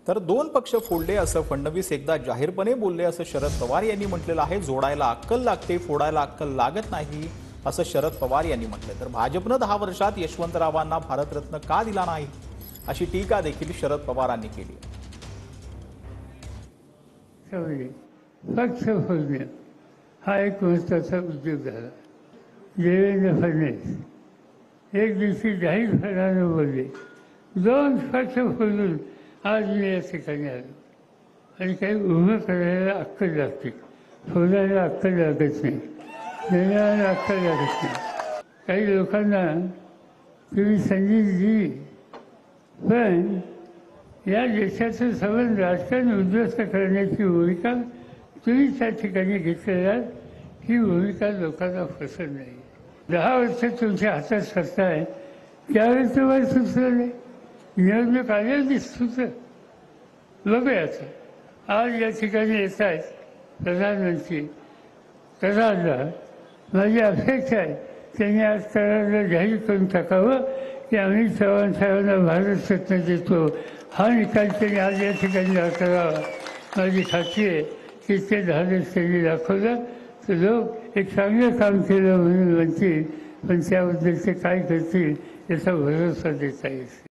तर दोन पक्ष फोडले असं फडणवीस एकदा जाहीरपणे बोलले असं शरद पवार यांनी म्हटलेलं आहे। जोडायला अक्कल लागते, फोडायला अक्कल लागत नाही असं शरद पवार यांनी म्हटलं। तर भाजपनं 10 वर्षात यशवंतरावांना भारतरत्न का दिला नाही अशी टीका देखील शरद पवारांनी केली। पक्ष फोडणे हा एक महत्त्वाचा उद्योग झाला। देवेंद्र फडणवीस एक दिवशी जाहीरपणाने बोलले, दोन पक्ष फोडून आज मी या ठिकाणी आलो आणि काही उभं करायला अक्कल लागते, फोडायला अक्कल लागत नाही, देण्याला अक्कल लागत नाही। काही लोकांना तुम्ही संधी दिली, पण या देशाचं सगळं राजकारण उद्ध्वस्त करण्याची भूमिका तुम्ही त्या ठिकाणी घेतलेल्या ही भूमिका लोकांना पसंत नाही। 10 वर्ष तुमच्या हातात सत्ता आहे, त्यावेळेस तुम्हाला सुचलं नाही, निवडणूक आलेली सुचलं। बघूयाचं आज या ठिकाणी येत आहेत प्रधानमंत्री, करारला माझी अपेक्षा आहे त्यांनी आज करारला जाहीर करून टाकावं की आम्ही चव्हाण साहेबांना भारतरत्न देतो, हा निकाल त्यांनी आज या ठिकाणी करावा। माझी खात्री आहे की ते धाडस त्यांनी दाखवलं तर लोक एक चांगलं काम केलं म्हणून म्हणतील, पण त्याबद्दल ते काय करतील याचा भरोसा देता येईल।